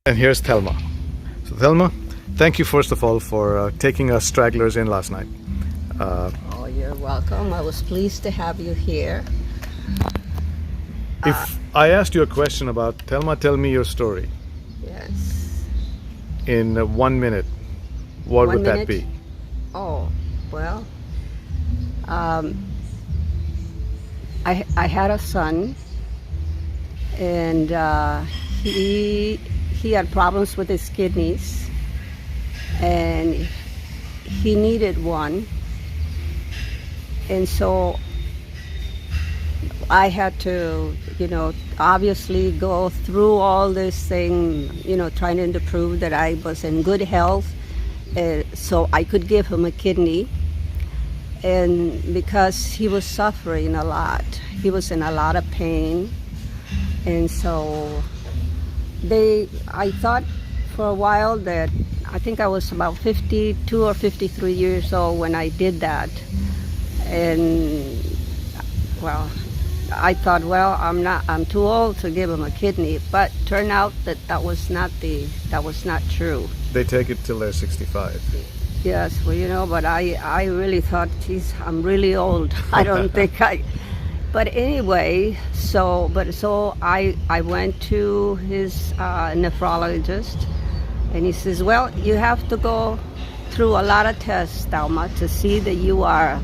And here's Thelma. So Thelma, thank you first of all for taking us stragglers in last night. Oh, you're welcome. I was pleased to have you here. If I asked you a question about Thelma, tell me your story Yes. in 1 minute, what 1 would that minute? be? Oh, well, I had a son, and he had problems with his kidneys, and he needed one, and so I had to, obviously go through all this thing, trying to prove that I was in good health, so I could give him a kidney. And because he was suffering a lot, he was in a lot of pain, and so I thought for a while that I think I was about 52 or 53 years old when I did that, and well, I thought, I'm too old to give him a kidney, but turned out that was not true. They take it till they're 65. Yes, well, but I really thought, geez, I'm really old. I don't think but anyway, so I went to his nephrologist, and he says, well, you have to go through a lot of tests, Thelma, to see that you are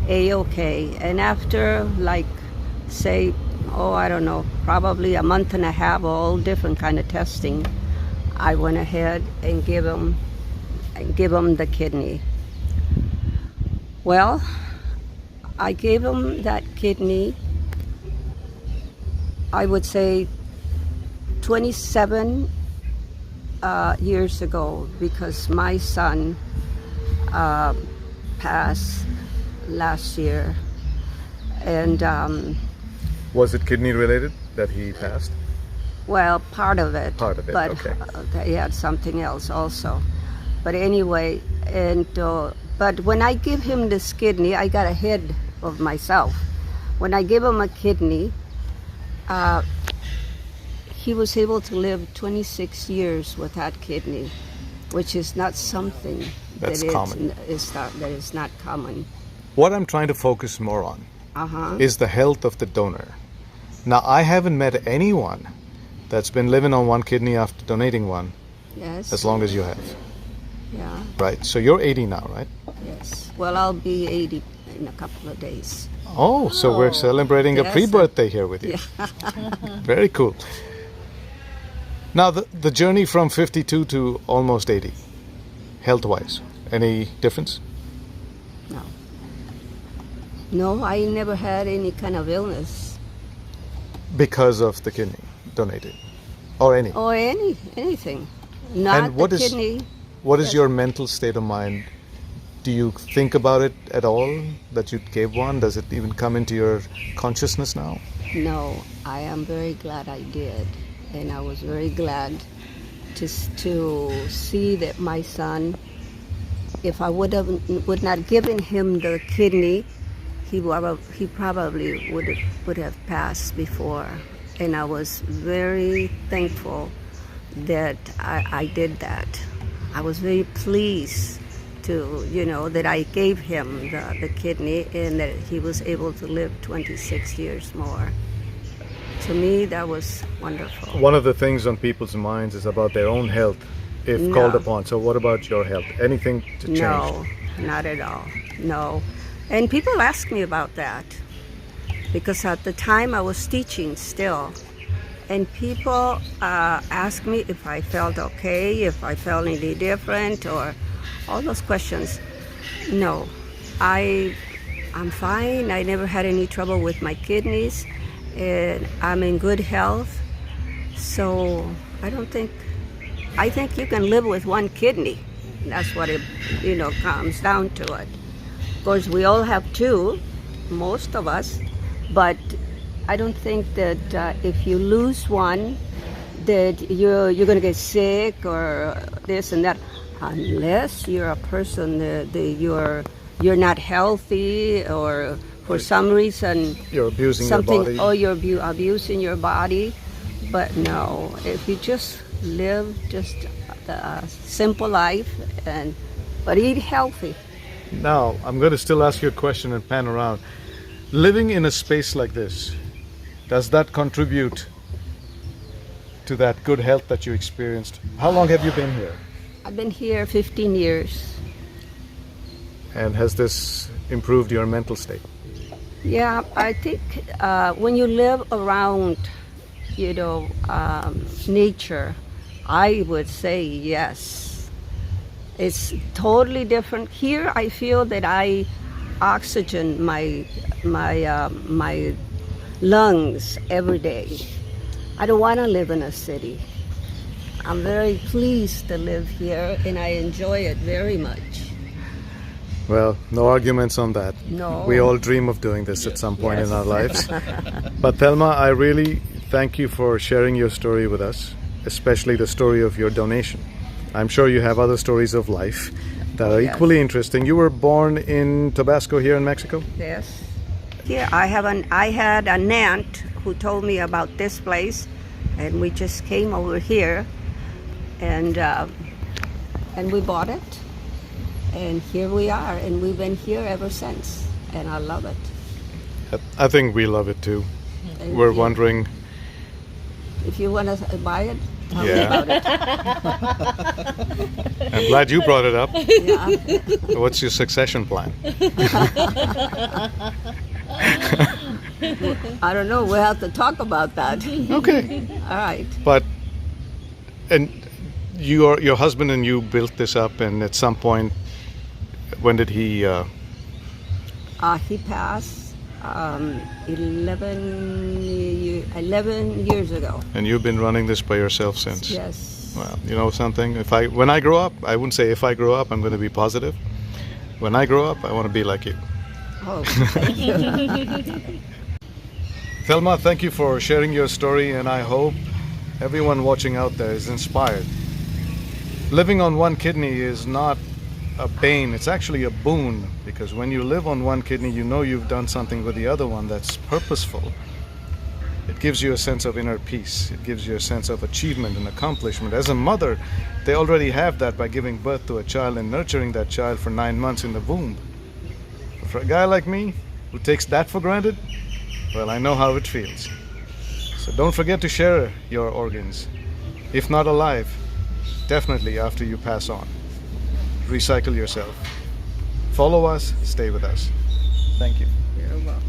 A-okay. And after, say, I don't know, probably a month and a half, all different kind of testing, I went ahead and give him the kidney. Well, I gave him that kidney, I would say 27 years ago, because my son passed last year. And Was it kidney related that he passed? well, part of it. Part of it, but okay. He had something else also. But anyway, but when I give him this kidney, I got ahead of myself. When I give him a kidney, he was able to live 26 years with that kidney, which is not something That's that common. That is not common. What I'm trying to focus more on is the health of the donor. Now, I haven't met anyone that's been living on one kidney after donating one Yes. as long as you have. Yeah. Right, so you're 80 now, right? Yes. Well, I'll be 80 in a couple of days. Oh, so we're celebrating a Yes. pre-birthday here with you. Very cool. Now, the journey from 52 to almost 80, health-wise, any difference? No. No, I never had any kind of illness Because of the kidney donated, or any? or anything. Not And what the is- kidney. What is Yes. your mental state of mind? Do you think about it at all, that you gave one? Does it even come into your consciousness now? No, I am very glad I did, and I was very glad to see that my son, if I would not given him the kidney, he probably would have passed before, and I was very thankful that I did that. I was very pleased to, that I gave him the kidney and that he was able to live 26 years more. To me, that was wonderful. One of the things on people's minds is about their own health, if No. called upon. So what about your health? Anything to change? No, not at all. No. And people ask me about that because at the time I was teaching still. And people ask me if I felt okay, if I felt any different, or all those questions. No, I'm fine. I never had any trouble with my kidneys, and I'm in good health. So I think you can live with one kidney. That's what it, comes down to it. Of course, we all have two, most of us, but I don't think that if you lose one, that you're going to get sick or this and that, unless you're a person that you're not healthy, or for some reason You're abusing something, your body. or you're abusing your body. But no, if you just live just a simple life, but eat healthy. Now, I'm going to still ask you a question and pan around. Living in a space like this, does that contribute to that good health that you experienced? How long have you been here? I've been here 15 years. And has this improved your mental state? Yeah, I think when you live around, nature, I would say yes. It's totally different. Here, I feel that I oxygen my lungs every day. I don't want to live in a city. I'm very pleased to live here, and I enjoy it very much. Well, no arguments on that. No. We all dream of doing this at some point Yes. in our lives. But Thelma, I really thank you for sharing your story with us, especially the story of your donation. I'm sure you have other stories of life that are Yes. equally interesting. You were born in Tabasco here in Mexico? Yes. Here, I had an aunt who told me about this place, and we just came over here, and we bought it, and here we are, and we've been here ever since, and I love it. I think we love it too. And We're if- wondering, if you want to buy it. Tell me Yeah. about it. I'm glad you brought it up. Yeah. What's your succession plan? I don't know. We'll have to talk about that. Okay. All right. But, and your husband and you built this up, and at some point, when did he? He passed 11 years ago. And you've been running this by yourself since. Yes. Well, you know something. When I grow up, I wouldn't say if I grow up, I'm going to be positive. When I grow up, I want to be like you. Oh, thank you. Thelma, thank you for sharing your story, and I hope everyone watching out there is inspired. Living on one kidney is not a bane, it's actually a boon, because when you live on one kidney, you know you've done something with the other one that's purposeful. It gives you a sense of inner peace. It gives you a sense of achievement and accomplishment. As a mother, they already have that by giving birth to a child and nurturing that child for 9 months in the womb. But for a guy like me, who takes that for granted, well, I know how it feels. So don't forget to share your organs. If not alive, definitely after you pass on. Recycle yourself. Follow us, stay with us. Thank you. You're welcome.